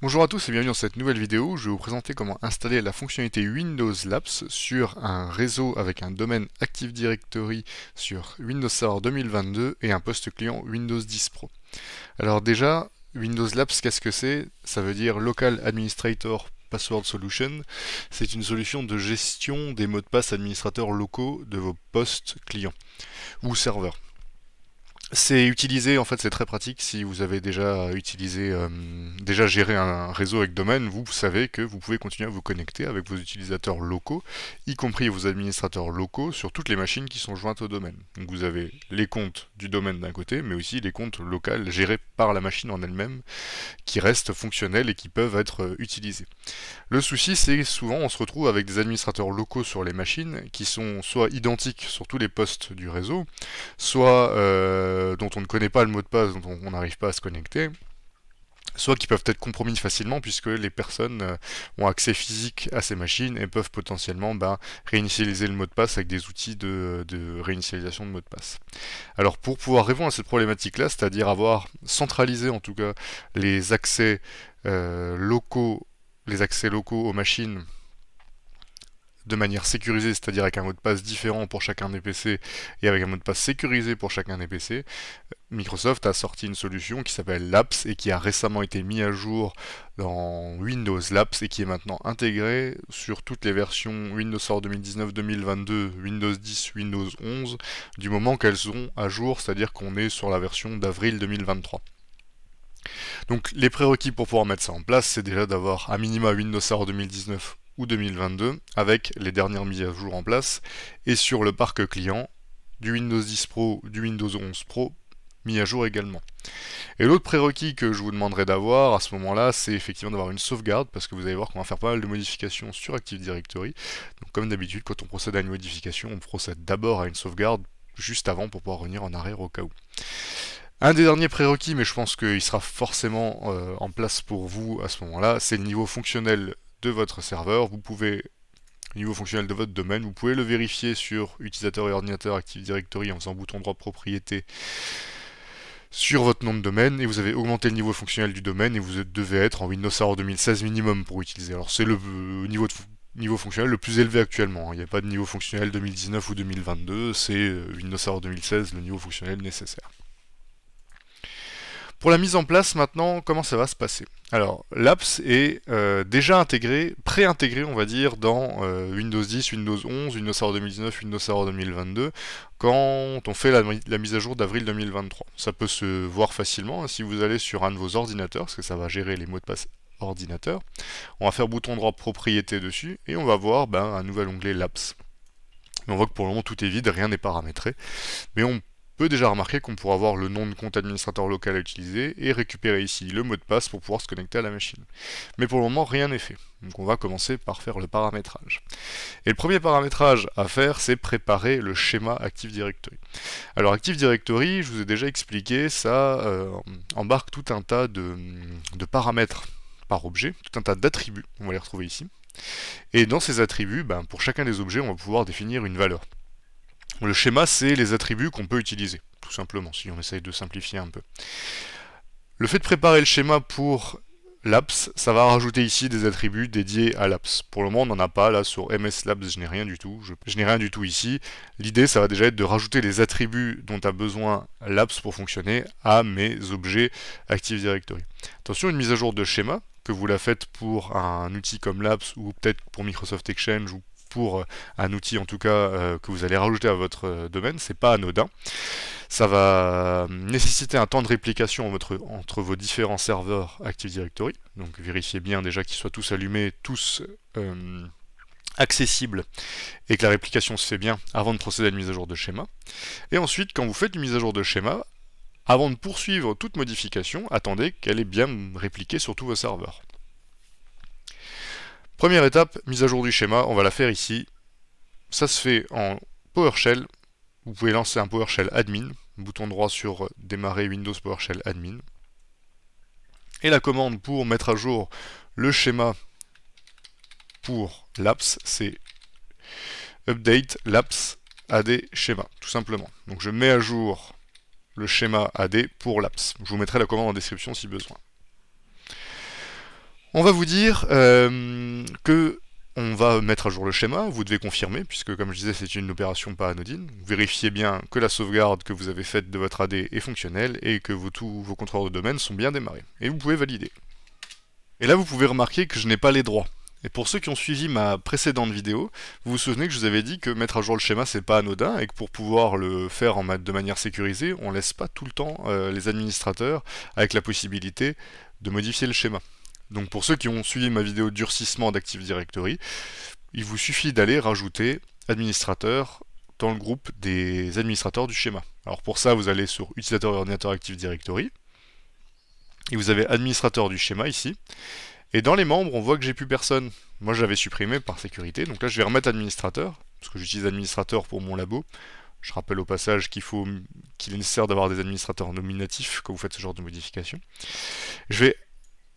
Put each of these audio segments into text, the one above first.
Bonjour à tous et bienvenue dans cette nouvelle vidéo où je vais vous présenter comment installer la fonctionnalité Windows Labs sur un réseau avec un domaine Active Directory sur Windows Server 2022 et un poste client Windows 10 Pro. Alors déjà, Windows Labs, qu'est-ce que c'est? Ça veut dire Local Administrator Password Solution. C'est une solution de gestion des mots de passe administrateurs locaux de vos postes clients ou serveurs. C'est utilisé, en fait, c'est très pratique si vous avez déjà utilisé, déjà géré un réseau avec domaine, vous savez que vous pouvez continuer à vous connecter avec vos utilisateurs locaux, y compris vos administrateurs locaux, sur toutes les machines qui sont jointes au domaine. Donc vous avez les comptes du domaine d'un côté, mais aussi les comptes locaux gérés par la machine en elle-même, qui restent fonctionnels et qui peuvent être utilisés. Le souci, c'est souvent on se retrouve avec des administrateurs locaux sur les machines qui sont soit identiques sur tous les postes du réseau, soit dont on ne connaît pas le mot de passe, dont on n'arrive pas à se connecter, soit qui peuvent être compromis facilement puisque les personnes ont accès physique à ces machines et peuvent potentiellement réinitialiser le mot de passe avec des outils de réinitialisation de mot de passe. Alors pour pouvoir répondre à cette problématique-là, c'est-à-dire avoir centralisé en tout cas les accès locaux aux machines de manière sécurisée, c'est-à-dire avec un mot de passe différent pour chacun des PC et avec un mot de passe sécurisé pour chacun des PC, Microsoft a sorti une solution qui s'appelle Labs et qui a récemment été mise à jour dans Windows Labs et qui est maintenant intégrée sur toutes les versions Windows Server 2019, 2022, Windows 10, Windows 11, du moment qu'elles sont à jour, c'est-à-dire qu'on est sur la version d'avril 2023. Donc les prérequis pour pouvoir mettre ça en place, c'est déjà d'avoir à minima Windows Server 2019 ou 2022 avec les dernières mises à jour en place et sur le parc client du Windows 10 Pro, du Windows 11 Pro mis à jour également. Et l'autre prérequis que je vous demanderai d'avoir à ce moment-là, c'est effectivement d'avoir une sauvegarde parce que vous allez voir qu'on va faire pas mal de modifications sur Active Directory. Donc comme d'habitude, quand on procède à une modification, on procède d'abord à une sauvegarde juste avant pour pouvoir revenir en arrière au cas où. Un des derniers prérequis, mais je pense qu'il sera forcément en place pour vous à ce moment-là, c'est le niveau fonctionnel de votre serveur. Vous pouvez, niveau fonctionnel de votre domaine, vous pouvez le vérifier sur utilisateur et ordinateur Active Directory en faisant bouton droit propriété sur votre nom de domaine et vous avez augmenté le niveau fonctionnel du domaine et vous devez être en Windows Server 2016 minimum pour utiliser. Alors c'est le niveau fonctionnel le plus élevé actuellement. Il n'y a pas de niveau fonctionnel 2019 ou 2022, c'est Windows Server 2016 le niveau fonctionnel nécessaire. Pour la mise en place maintenant, comment ça va se passer? Alors, l'apps est déjà intégré, pré-intégré on va dire, dans Windows 10, Windows 11, Windows Server 2019, Windows Server 2022, quand on fait la mise à jour d'avril 2023. Ça peut se voir facilement hein, si vous allez sur un de vos ordinateurs, parce que ça va gérer les mots de passe ordinateur. On va faire bouton droit propriété dessus, et on va voir un nouvel onglet l'apps. Mais on voit que pour le moment tout est vide, rien n'est paramétré, mais on peut déjà remarquer qu'on pourra avoir le nom de compte administrateur local à utiliser et récupérer ici le mot de passe pour pouvoir se connecter à la machine. Mais pour le moment, rien n'est fait. Donc on va commencer par faire le paramétrage. Et le premier paramétrage à faire, c'est préparer le schéma Active Directory. Alors Active Directory, je vous ai déjà expliqué, ça embarque tout un tas de paramètres par objet, tout un tas d'attributs, on va les retrouver ici. Et dans ces attributs, pour chacun des objets, on va pouvoir définir une valeur. Le schéma, c'est les attributs qu'on peut utiliser, tout simplement, si on essaye de simplifier un peu. Le fait de préparer le schéma pour l'apps, ça va rajouter ici des attributs dédiés à l'apps. Pour le moment, on n'en a pas, là, sur MS Labs, je n'ai rien du tout. Je n'ai rien du tout ici. L'idée, ça va déjà être de rajouter les attributs dont a besoin l'apps pour fonctionner à mes objets Active Directory. Attention, une mise à jour de schéma, que vous la faites pour un outil comme l'apps, ou peut-être pour Microsoft Exchange, ou pour un outil en tout cas que vous allez rajouter à votre domaine, c'est pas anodin. Ça va nécessiter un temps de réplication entre vos différents serveurs Active Directory, donc vérifiez bien déjà qu'ils soient tous allumés, tous accessibles, et que la réplication se fait bien avant de procéder à une mise à jour de schéma. Et ensuite, quand vous faites une mise à jour de schéma, avant de poursuivre toute modification, attendez qu'elle est bien répliquée sur tous vos serveurs. Première étape, mise à jour du schéma, on va la faire ici. Ça se fait en PowerShell. Vous pouvez lancer un PowerShell admin, bouton droit sur démarrer Windows PowerShell admin. Et la commande pour mettre à jour le schéma pour l'apps, c'est update l'apps AD schéma, tout simplement. Donc je mets à jour le schéma AD pour l'apps. Je vous mettrai la commande en description si besoin. On va vous dire que on va mettre à jour le schéma, vous devez confirmer, puisque comme je disais, c'est une opération pas anodine. Vérifiez bien que la sauvegarde que vous avez faite de votre AD est fonctionnelle et que tous vos contrôleurs de domaine sont bien démarrés. Et vous pouvez valider. Et là, vous pouvez remarquer que je n'ai pas les droits. Et pour ceux qui ont suivi ma précédente vidéo, vous vous souvenez que je vous avais dit que mettre à jour le schéma c'est pas anodin et que pour pouvoir le faire de manière sécurisée, on laisse pas tout le temps les administrateurs avec la possibilité de modifier le schéma. Donc pour ceux qui ont suivi ma vidéo de durcissement d'Active Directory, il vous suffit d'aller rajouter administrateur dans le groupe des administrateurs du schéma. Alors pour ça, vous allez sur utilisateur et ordinateur Active Directory, et vous avez administrateur du schéma ici, et dans les membres, on voit que j'ai plus personne. Moi j'avais supprimé par sécurité, donc là je vais remettre administrateur, parce que j'utilise administrateur pour mon labo. Je rappelle au passage qu'il est nécessaire d'avoir des administrateurs nominatifs quand vous faites ce genre de modification. Je vais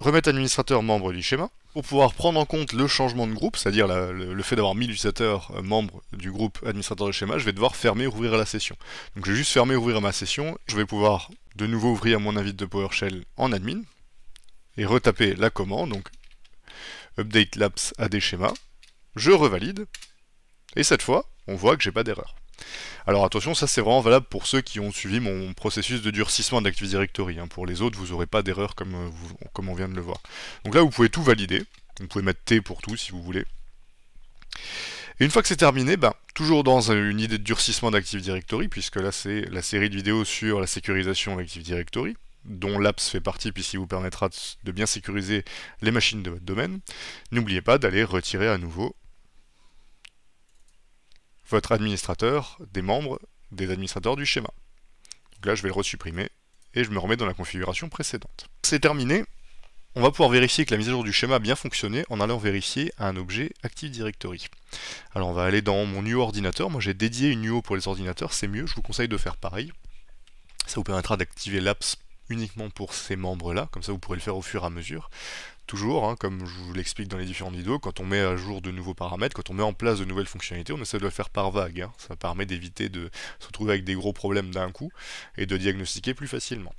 remettre administrateur membre du schéma. Pour pouvoir prendre en compte le changement de groupe, c'est-à-dire le fait d'avoir mis l'utilisateur membre du groupe administrateur de schéma, je vais devoir fermer et rouvrir la session. Donc je vais juste fermer et ouvrir ma session. Je vais pouvoir de nouveau ouvrir mon invite de PowerShell en admin et retaper la commande, donc update labs AD schéma. Je revalide et cette fois, on voit que j'ai pas d'erreur. Alors attention, ça c'est vraiment valable pour ceux qui ont suivi mon processus de durcissement d'Active Directory. Pour les autres, vous n'aurez pas d'erreur comme on vient de le voir. Donc là, vous pouvez tout valider. Vous pouvez mettre T pour tout si vous voulez. Et une fois que c'est terminé, toujours dans une idée de durcissement d'Active Directory, puisque là c'est la série de vidéos sur la sécurisation d'Active Directory, dont l'APS fait partie puisqu'il vous permettra de bien sécuriser les machines de votre domaine, n'oubliez pas d'aller retirer à nouveau votre administrateur des membres des administrateurs du schéma. Donc là, je vais le resupprimer et je me remets dans la configuration précédente. C'est terminé. On va pouvoir vérifier que la mise à jour du schéma a bien fonctionné en allant vérifier un objet Active Directory. Alors on va aller dans mon UO ordinateur. Moi j'ai dédié une UO pour les ordinateurs, c'est mieux, je vous conseille de faire pareil. Ça vous permettra d'activer l'APS uniquement pour ces membres-là, comme ça vous pourrez le faire au fur et à mesure. Toujours, comme je vous l'explique dans les différentes vidéos, quand on met à jour de nouveaux paramètres, quand on met en place de nouvelles fonctionnalités, on essaie de le faire par vague. Ça permet d'éviter de se retrouver avec des gros problèmes d'un coup et de diagnostiquer plus facilement.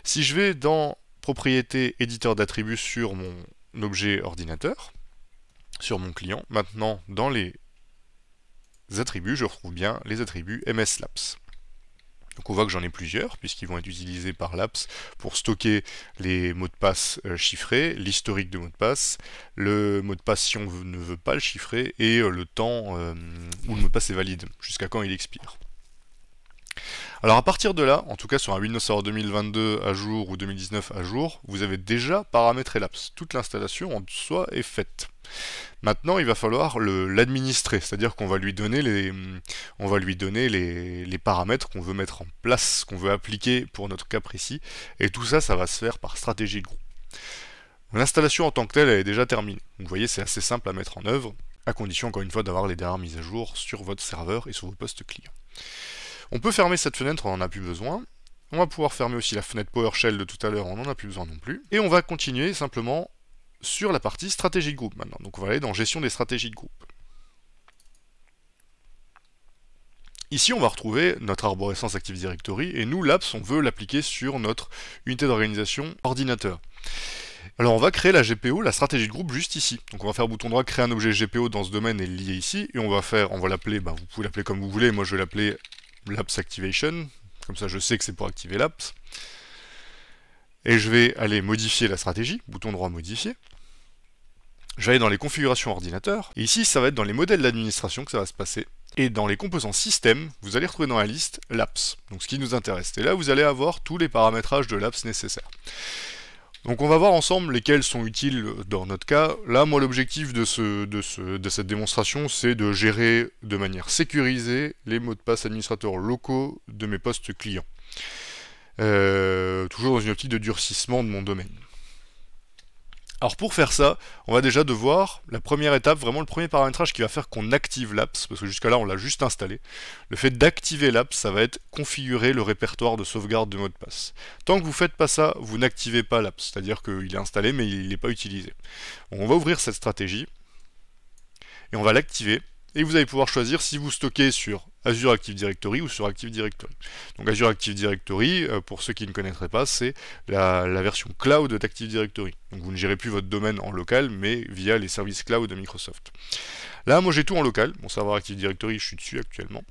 Si je vais dans propriété éditeur d'attributs sur mon objet ordinateur, sur mon client, maintenant dans les attributs, je retrouve bien les attributs MSLabs. Donc on voit que j'en ai plusieurs, puisqu'ils vont être utilisés par l'APS pour stocker les mots de passe chiffrés, l'historique de mots de passe, le mot de passe si on ne veut pas le chiffrer, et le temps où le mot de passe est valide, jusqu'à quand il expire. Alors à partir de là, en tout cas sur un Windows Server 2022 à jour ou 2019 à jour, vous avez déjà paramétré l'APS. Toute l'installation en soi est faite. Maintenant, il va falloir l'administrer, c'est-à-dire qu'on va lui donner les paramètres qu'on veut mettre en place, qu'on veut appliquer pour notre cas précis, et tout ça, ça va se faire par stratégie de groupe. L'installation en tant que telle, elle est déjà terminée. Donc vous voyez, c'est assez simple à mettre en œuvre, à condition encore une fois d'avoir les dernières mises à jour sur votre serveur et sur vos postes clients. On peut fermer cette fenêtre, on n'en a plus besoin. On va pouvoir fermer aussi la fenêtre PowerShell de tout à l'heure, on n'en a plus besoin non plus. Et on va continuer simplement sur la partie stratégie de groupe maintenant. Donc on va aller dans gestion des stratégies de groupe. Ici on va retrouver notre arborescence Active Directory et nous l'APS on veut l'appliquer sur notre unité d'organisation ordinateur. Alors on va créer la GPO, la stratégie de groupe juste ici. Donc on va faire bouton droit créer un objet GPO dans ce domaine et le lier ici et on va l'appeler, vous pouvez l'appeler comme vous voulez, moi je vais l'appeler l'APS Activation, comme ça je sais que c'est pour activer l'APS. Et je vais aller modifier la stratégie, bouton droit modifier. Je vais aller dans les configurations ordinateur, et ici ça va être dans les modèles d'administration que ça va se passer. Et dans les composants système, vous allez retrouver dans la liste l'APS, donc ce qui nous intéresse. Et là vous allez avoir tous les paramétrages de l'APS nécessaires. Donc on va voir ensemble lesquels sont utiles dans notre cas. Là, moi l'objectif de cette démonstration, c'est de gérer de manière sécurisée les mots de passe administrateurs locaux de mes postes clients. Toujours dans une optique de durcissement de mon domaine. Alors pour faire ça, on va déjà devoir, la première étape, vraiment le premier paramétrage qui va faire qu'on active l'APS, parce que jusqu'à là on l'a juste installé. Le fait d'activer l'APS, ça va être configurer le répertoire de sauvegarde de mot de passe. Tant que vous ne faites pas ça, vous n'activez pas l'APS, c'est-à-dire qu'il est installé mais il n'est pas utilisé. Donc on va ouvrir cette stratégie, et on va l'activer, et vous allez pouvoir choisir si vous stockez sur Azure Active Directory ou sur Active Directory. Donc Azure Active Directory, pour ceux qui ne connaîtraient pas, c'est la version cloud d'Active Directory. Donc vous ne gérez plus votre domaine en local, mais via les services cloud de Microsoft. Là, moi j'ai tout en local. Mon serveur Active Directory, je suis dessus actuellement.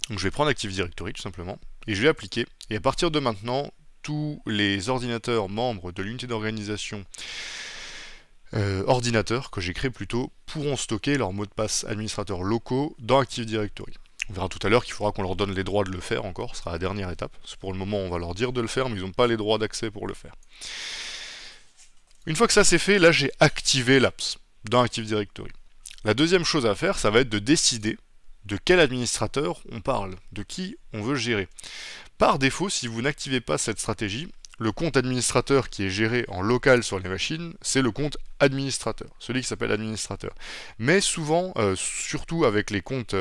Donc je vais prendre Active Directory tout simplement, et je vais appliquer. Et à partir de maintenant, tous les ordinateurs membres de l'unité d'organisation ordinateurs que j'ai créés plutôt pourront stocker leurs mots de passe administrateurs locaux dans Active Directory. On verra tout à l'heure qu'il faudra qu'on leur donne les droits de le faire encore, ce sera la dernière étape. Pour le moment, on va leur dire de le faire, mais ils n'ont pas les droits d'accès pour le faire. Une fois que ça c'est fait, là j'ai activé l'apps dans Active Directory. La deuxième chose à faire, ça va être de décider de quel administrateur on parle, de qui on veut gérer. Par défaut, si vous n'activez pas cette stratégie, le compte administrateur qui est géré en local sur les machines, c'est le compte administrateur, celui qui s'appelle administrateur. Mais souvent, surtout avec les comptes,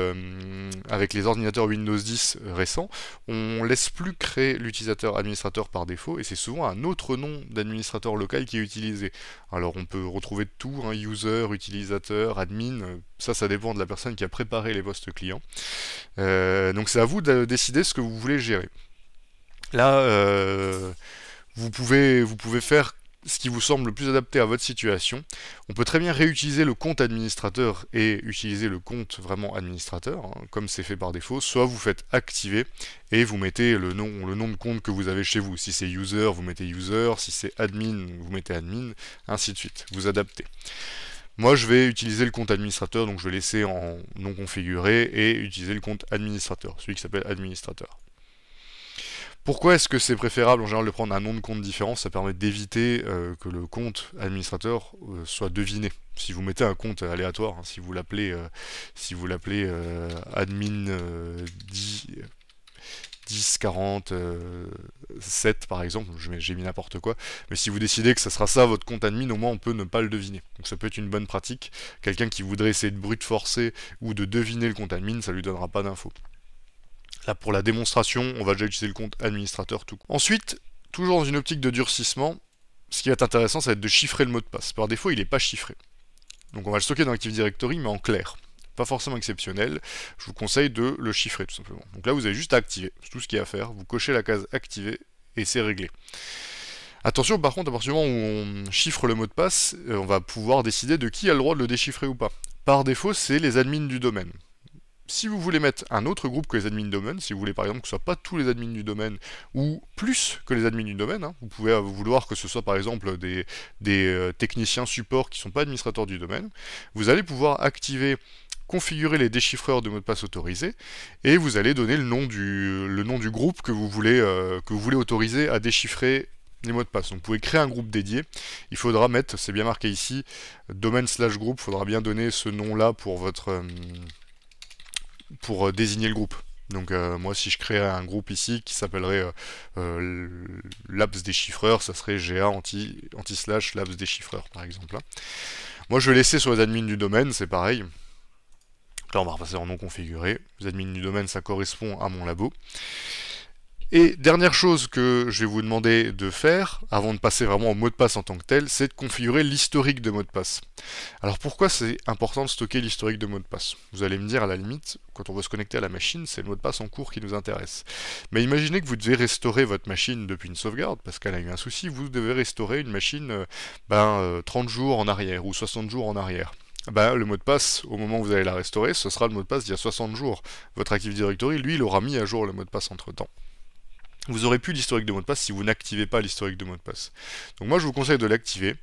avec les ordinateurs Windows 10 récents, on laisse plus créer l'utilisateur administrateur par défaut, et c'est souvent un autre nom d'administrateur local qui est utilisé. Alors on peut retrouver tout, hein, user, utilisateur, admin, ça dépend de la personne qui a préparé les postes clients. Donc c'est à vous de décider ce que vous voulez gérer. Là, vous pouvez faire ce qui vous semble le plus adapté à votre situation. On peut très bien réutiliser le compte administrateur et utiliser le compte vraiment administrateur, hein, comme c'est fait par défaut. Soit vous faites activer et vous mettez le nom de compte que vous avez chez vous. Si c'est user, vous mettez user. Si c'est admin, vous mettez admin, ainsi de suite. Vous adaptez. Moi, je vais utiliser le compte administrateur, donc je vais laisser en non configuré et utiliser le compte administrateur, celui qui s'appelle administrateur. Pourquoi est-ce que c'est préférable en général de prendre un nom de compte différent? Ça permet d'éviter que le compte administrateur soit deviné. Si vous mettez un compte aléatoire, hein, si vous l'appelez admin 1047 par exemple, j'ai mis n'importe quoi, mais si vous décidez que ça sera ça votre compte admin, au moins on peut ne pas le deviner. Donc ça peut être une bonne pratique. Quelqu'un qui voudrait essayer de brute forcer ou de deviner le compte admin, ça lui donnera pas d'infos. Là, pour la démonstration, on va déjà utiliser le compte administrateur tout. Ensuite, toujours dans une optique de durcissement, ce qui va être intéressant, ça va être de chiffrer le mot de passe. Par défaut, il n'est pas chiffré. Donc on va le stocker dans Active Directory, mais en clair. Pas forcément exceptionnel. Je vous conseille de le chiffrer, tout simplement. Donc là, vous avez juste à activer. C'est tout ce qu'il y a à faire. Vous cochez la case activer, et c'est réglé. Attention, par contre, à partir du moment où on chiffre le mot de passe, on va pouvoir décider de qui a le droit de le déchiffrer ou pas. Par défaut, c'est les admins du domaine. Si vous voulez mettre un autre groupe que les admins du domaine, si vous voulez par exemple que ce ne soit pas tous les admins du domaine, ou plus que les admins du domaine, hein, vous pouvez vouloir que ce soit par exemple des techniciens support qui ne sont pas administrateurs du domaine, vous allez pouvoir activer, configurer les déchiffreurs de mots de passe autorisés, et vous allez donner le nom du groupe que vous voulez autoriser à déchiffrer les mots de passe. Donc vous pouvez créer un groupe dédié, il faudra mettre, c'est bien marqué ici, domaine/groupe, il faudra bien donner ce nom-là pour votre... pour désigner le groupe. Donc moi si je crée un groupe ici qui s'appellerait labs déchiffreur, ça serait GA anti/labs déchiffreur par exemple. Hein. Moi je vais laisser sur les admins du domaine, c'est pareil. Là on va repasser en non configuré. Les admins du domaine ça correspond à mon labo. Et dernière chose que je vais vous demander de faire, avant de passer vraiment au mot de passe en tant que tel, c'est de configurer l'historique de mot de passe. Alors pourquoi c'est important de stocker l'historique de mot de passe? Vous allez me dire à la limite, quand on va se connecter à la machine, c'est le mot de passe en cours qui nous intéresse. Mais imaginez que vous devez restaurer votre machine depuis une sauvegarde, parce qu'elle a eu un souci, vous devez restaurer une machine 30 jours en arrière, ou 60 jours en arrière. Le mot de passe, au moment où vous allez la restaurer, ce sera le mot de passe d'il y a 60 jours. Votre Active Directory, lui, il aura mis à jour le mot de passe entre-temps. Vous aurez plus l'historique de mot de passe si vous n'activez pas l'historique de mot de passe. Donc moi je vous conseille de l'activer,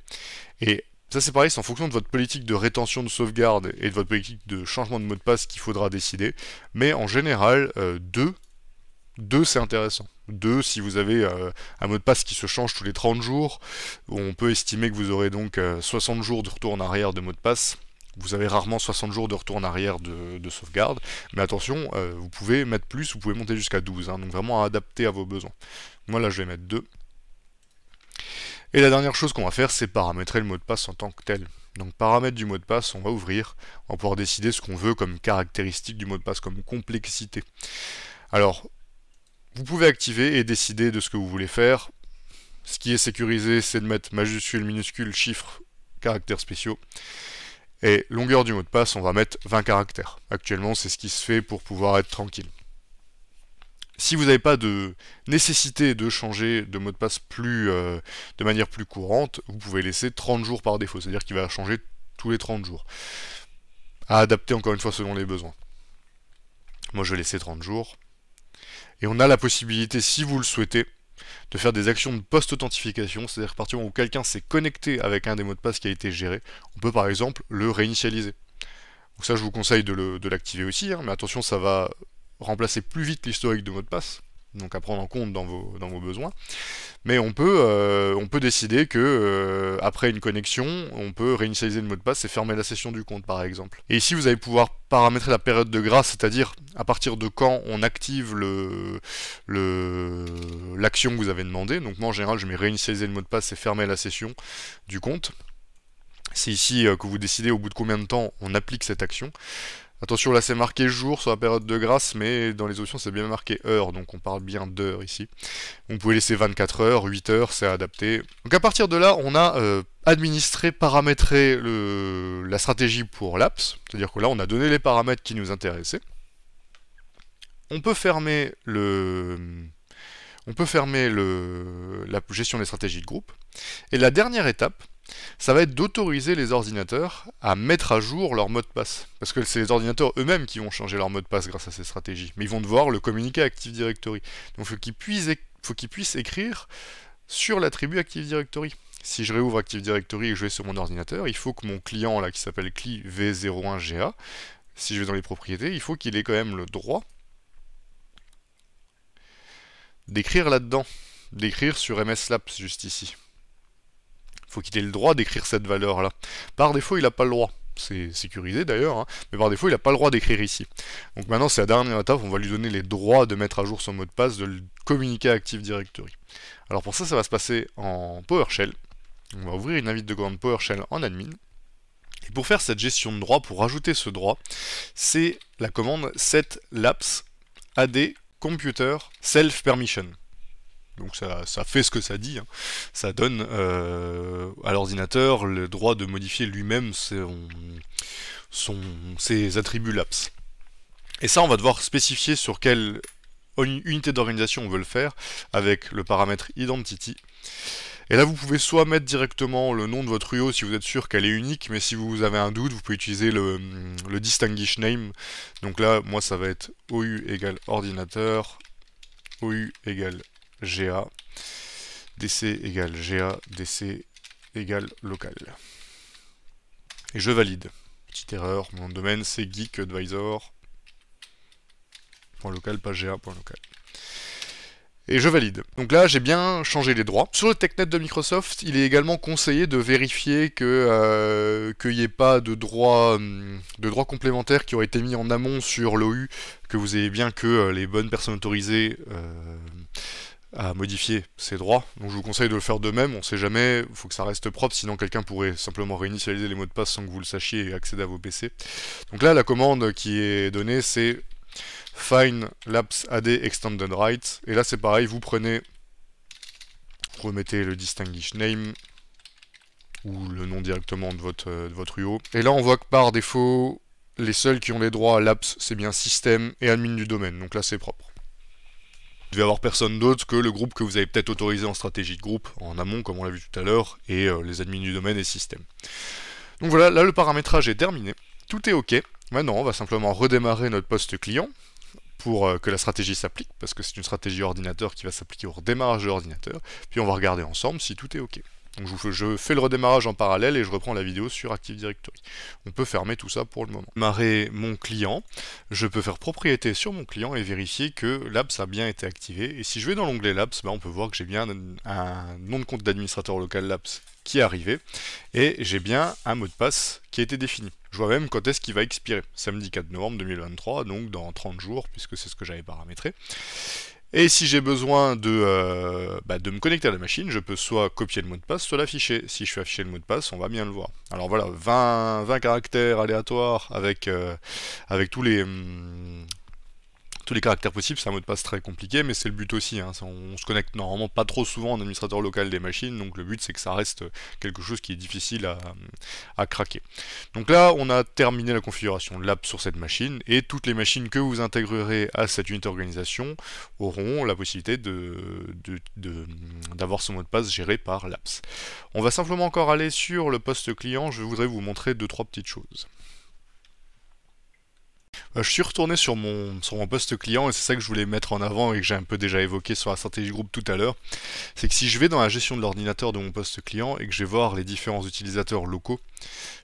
et ça c'est pareil, c'est en fonction de votre politique de rétention de sauvegarde et de votre politique de changement de mot de passe qu'il faudra décider, mais en général, 2 c'est intéressant. 2, si vous avez un mot de passe qui se change tous les 30 jours, on peut estimer que vous aurez donc 60 jours de retour en arrière de mot de passe. Vous avez rarement 60 jours de retour en arrière de sauvegarde, mais attention, vous pouvez mettre plus, vous pouvez monter jusqu'à 12, hein, donc vraiment adapté à vos besoins. Moi là je vais mettre 2. Et la dernière chose qu'on va faire, c'est paramétrer le mot de passe en tant que tel. Donc paramètres du mot de passe, on va ouvrir, on va pouvoir décider ce qu'on veut comme caractéristique du mot de passe, comme complexité. Alors, vous pouvez activer et décider de ce que vous voulez faire. Ce qui est sécurisé, c'est de mettre majuscule, minuscule, chiffres, caractères spéciaux. Et longueur du mot de passe, on va mettre 20 caractères. Actuellement, c'est ce qui se fait pour pouvoir être tranquille. Si vous n'avez pas de nécessité de changer de mot de passe de manière plus courante, vous pouvez laisser 30 jours par défaut, c'est-à-dire qu'il va changer tous les 30 jours. À adapter encore une fois selon les besoins. Moi je vais laisser 30 jours. Et on a la possibilité, si vous le souhaitez, de faire des actions de post-authentification, c'est-à-dire à partir du moment où quelqu'un s'est connecté avec un des mots de passe qui a été géré, on peut par exemple le réinitialiser. Donc ça je vous conseille de l'activer aussi, hein, mais attention, ça va remplacer plus vite l'historique de mot de passe, donc à prendre en compte dans vos besoins. Mais on peut décider que après une connexion, on peut réinitialiser le mot de passe et fermer la session du compte par exemple. Et ici vous allez pouvoir paramétrer la période de grâce, c'est-à-dire à partir de quand on active l'action que vous avez demandé. Donc moi en général je mets réinitialiser le mot de passe et fermer la session du compte. C'est ici que vous décidez au bout de combien de temps on applique cette action. Attention, là c'est marqué jour sur la période de grâce, mais dans les options c'est bien marqué heure, donc on parle bien d'heure ici. Vous pouvez laisser 24 heures, 8 heures, c'est adapté. Donc à partir de là, on a administré, paramétré la stratégie pour l'apps, c'est-à-dire que là on a donné les paramètres qui nous intéressaient. On peut fermer la gestion des stratégies de groupe. Et la dernière étape, ça va être d'autoriser les ordinateurs à mettre à jour leur mot de passe. Parce que c'est les ordinateurs eux-mêmes qui vont changer leur mot de passe grâce à ces stratégies. Mais ils vont devoir le communiquer à Active Directory. Donc il faut qu'ils puissent écrire sur l'attribut Active Directory. Si je réouvre Active Directory et que je vais sur mon ordinateur, il faut que mon client là qui s'appelle CLI V01GA, si je vais dans les propriétés, il faut qu'il ait quand même le droit d'écrire là-dedans. D'écrire sur MS-Labs juste ici. Faut qu'il ait le droit d'écrire cette valeur-là. Par défaut, il n'a pas le droit. C'est sécurisé d'ailleurs, hein, mais par défaut, il n'a pas le droit d'écrire ici. Donc maintenant, c'est la dernière étape, on va lui donner les droits de mettre à jour son mot de passe, de le communiquer à Active Directory. Alors pour ça va se passer en PowerShell. On va ouvrir une invite de commande PowerShell en admin. Et pour faire cette gestion de droit, pour rajouter ce droit, c'est la commande set lapse ad computer self permission. Donc ça fait ce que ça dit, hein. Ça donne à l'ordinateur le droit de modifier lui-même ses attributs lapse. Et ça, on va devoir spécifier sur quelle unité d'organisation on veut le faire, avec le paramètre identity. Et là, vous pouvez soit mettre directement le nom de votre UO si vous êtes sûr qu'elle est unique, mais si vous avez un doute, vous pouvez utiliser le distinguish name. Donc là, moi, ça va être OU égale ordinateur, OU égale GA, DC égale GA, DC égale local. Et je valide. Petite erreur, mon domaine c'est geekadvisor.local, pas GA.local. Et je valide. Donc là, j'ai bien changé les droits. Sur le TechNet de Microsoft, il est également conseillé de vérifier qu'il n'y ait pas de droits complémentaires qui auraient été mis en amont sur l'OU, que vous ayez bien que les bonnes personnes autorisées à modifier ces droits. Donc je vous conseille de le faire de même, on sait jamais, il faut que ça reste propre, sinon quelqu'un pourrait simplement réinitialiser les mots de passe sans que vous le sachiez et accéder à vos PC. Donc là, la commande qui est donnée, c'est find lapse ad extended rights, et là c'est pareil, vous remettez le distinguish name, ou le nom directement de votre UO, et là on voit que par défaut, les seuls qui ont les droits à lapse, c'est bien système et admin du domaine, donc là c'est propre. Vous devez avoir personne d'autre que le groupe que vous avez peut-être autorisé en stratégie de groupe, en amont comme on l'a vu tout à l'heure, et les admins du domaine et système. Donc voilà, là le paramétrage est terminé, tout est ok. Maintenant on va simplement redémarrer notre poste client pour que la stratégie s'applique, parce que c'est une stratégie ordinateur qui va s'appliquer au redémarrage de l'ordinateur, puis on va regarder ensemble si tout est ok. Donc je fais le redémarrage en parallèle et je reprends la vidéo sur Active Directory. On peut fermer tout ça pour le moment. Démarrer mon client, je peux faire propriété sur mon client et vérifier que l'apps a bien été activé. Et si je vais dans l'onglet l'apps, on peut voir que j'ai bien un nom de compte d'administrateur local l'apps qui est arrivé et j'ai bien un mot de passe qui a été défini. Je vois même quand est-ce qu'il va expirer. Samedi 4 novembre 2023, donc dans 30 jours, puisque c'est ce que j'avais paramétré. Et si j'ai besoin de me connecter à la machine, je peux soit copier le mot de passe, soit l'afficher. Si je fais afficher le mot de passe, on va bien le voir. Alors voilà, 20 caractères aléatoires avec tous les tous les caractères possibles, c'est un mot de passe très compliqué, mais c'est le but aussi, hein. On se connecte normalement pas trop souvent en administrateur local des machines, donc le but c'est que ça reste quelque chose qui est difficile à craquer. Donc là, on a terminé la configuration de l'APS sur cette machine, et toutes les machines que vous intégrerez à cette unité d'organisation auront la possibilité d'avoir ce mot de passe géré par l'APS. On va simplement encore aller sur le poste client, je voudrais vous montrer 2-3 petites choses. Je suis retourné sur mon poste client et c'est ça que je voulais mettre en avant et que j'ai un peu déjà évoqué sur la stratégie groupe tout à l'heure. C'est que si je vais dans la gestion de l'ordinateur de mon poste client et que je vais voir les différents utilisateurs locaux,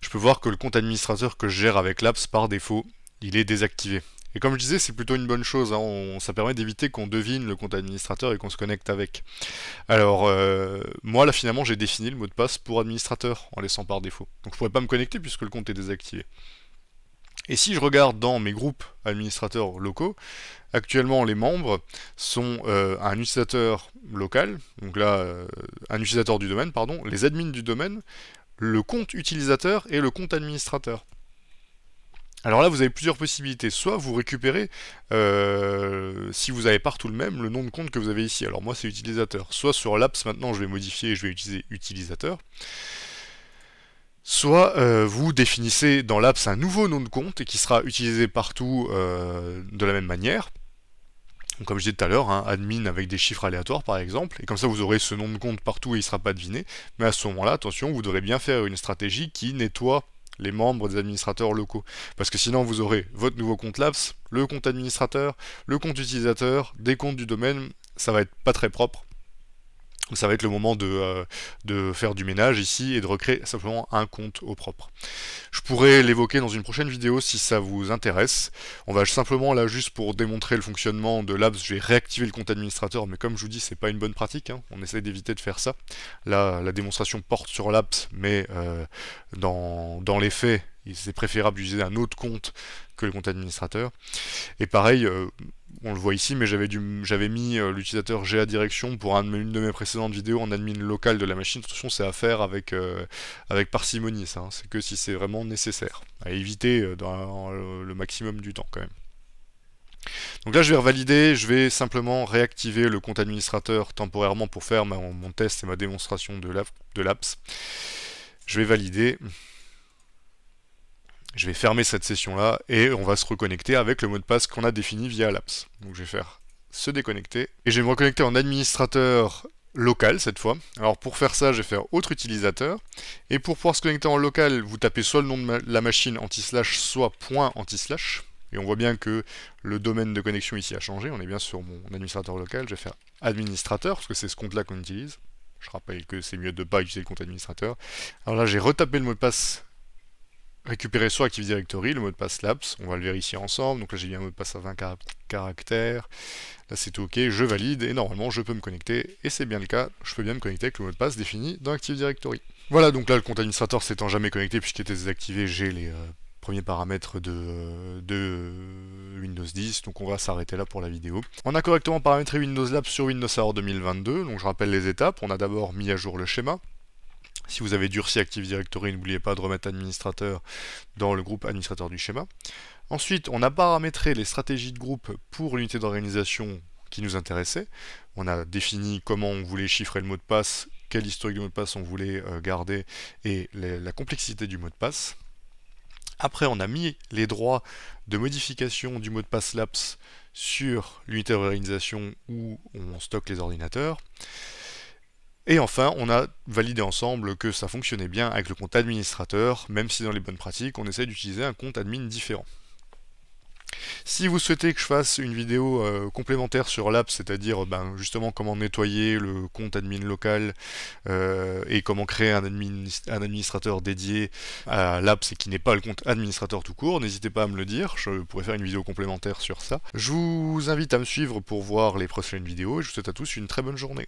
je peux voir que le compte administrateur que je gère avec l'APS par défaut, il est désactivé. Et comme je disais, c'est plutôt une bonne chose, hein. Ça permet d'éviter qu'on devine le compte administrateur et qu'on se connecte avec. Alors, moi là finalement j'ai défini le mot de passe pour administrateur en laissant par défaut. Donc je pourrais pas me connecter puisque le compte est désactivé. Et si je regarde dans mes groupes administrateurs locaux, actuellement les membres sont un utilisateur local, donc là un utilisateur du domaine, pardon, les admins du domaine, le compte utilisateur et le compte administrateur. Alors là vous avez plusieurs possibilités, soit vous récupérez, si vous avez partout le même, le nom de compte que vous avez ici, alors moi c'est utilisateur, soit sur l'APS maintenant je vais modifier et je vais utiliser utilisateur, soit vous définissez dans l'APS un nouveau nom de compte et qui sera utilisé partout de la même manière. Donc, comme je disais tout à l'heure, hein, admin avec des chiffres aléatoires par exemple, et comme ça vous aurez ce nom de compte partout et il ne sera pas deviné. Mais à ce moment-là, attention, vous devrez bien faire une stratégie qui nettoie les membres des administrateurs locaux. Parce que sinon vous aurez votre nouveau compte l'APS, le compte administrateur, le compte utilisateur, des comptes du domaine, ça va être pas très propre. Ça va être le moment de faire du ménage ici et de recréer simplement un compte au propre. Je pourrais l'évoquer dans une prochaine vidéo si ça vous intéresse. On va simplement là juste pour démontrer le fonctionnement de l'APS, je vais réactiver le compte administrateur, mais comme je vous dis, c'est pas une bonne pratique, hein. On essaie d'éviter de faire ça. Là, la démonstration porte sur l'APS, mais dans les faits, c'est préférable d'utiliser un autre compte que le compte administrateur. Et pareil, on le voit ici, mais j'avais mis l'utilisateur GA direction pour une de mes précédentes vidéos en admin local de la machine. Attention, c'est à faire avec parcimonie, ça, hein. C'est que si c'est vraiment nécessaire. À éviter dans le maximum du temps quand même. Donc là je vais revalider, je vais simplement réactiver le compte administrateur temporairement pour faire mon test et ma démonstration de l'APS. Je vais valider. Je vais fermer cette session-là et on va se reconnecter avec le mot de passe qu'on a défini via l'APS. Donc je vais faire se déconnecter et je vais me reconnecter en administrateur local cette fois. Alors pour faire ça, je vais faire autre utilisateur et pour pouvoir se connecter en local, vous tapez soit le nom de la machine anti-slash, soit point anti-slash. Et on voit bien que le domaine de connexion ici a changé. On est bien sur mon administrateur local. Je vais faire administrateur parce que c'est ce compte-là qu'on utilise. Je rappelle que c'est mieux de ne pas utiliser le compte administrateur. Alors là, j'ai retapé le mot de passe récupérer sur Active Directory, le mot de passe l'APS, on va le vérifier ensemble, donc là j'ai mis un mot de passe à 20 caractères, là c'est tout ok, je valide, et normalement je peux me connecter, et c'est bien le cas, je peux bien me connecter avec le mot de passe défini dans Active Directory. Voilà, donc là le compte administrateur s'étant jamais connecté puisqu'il était désactivé, j'ai les premiers paramètres de Windows 10, donc on va s'arrêter là pour la vidéo. On a correctement paramétré Windows Labs sur Windows Server 2022, donc je rappelle les étapes, on a d'abord mis à jour le schéma. Si vous avez durci Active Directory, n'oubliez pas de remettre administrateur dans le groupe administrateur du schéma. Ensuite, on a paramétré les stratégies de groupe pour l'unité d'organisation qui nous intéressait. On a défini comment on voulait chiffrer le mot de passe, quel historique de mot de passe on voulait garder et la complexité du mot de passe. Après, on a mis les droits de modification du mot de passe LAPS sur l'unité d'organisation où on stocke les ordinateurs. Et enfin, on a validé ensemble que ça fonctionnait bien avec le compte administrateur, même si dans les bonnes pratiques, on essaie d'utiliser un compte admin différent. Si vous souhaitez que je fasse une vidéo complémentaire sur l'APS, c'est-à-dire justement comment nettoyer le compte admin local et comment créer un administrateur dédié à l'APS et qui n'est pas le compte administrateur tout court, n'hésitez pas à me le dire, je pourrais faire une vidéo complémentaire sur ça. Je vous invite à me suivre pour voir les prochaines vidéos et je vous souhaite à tous une très bonne journée.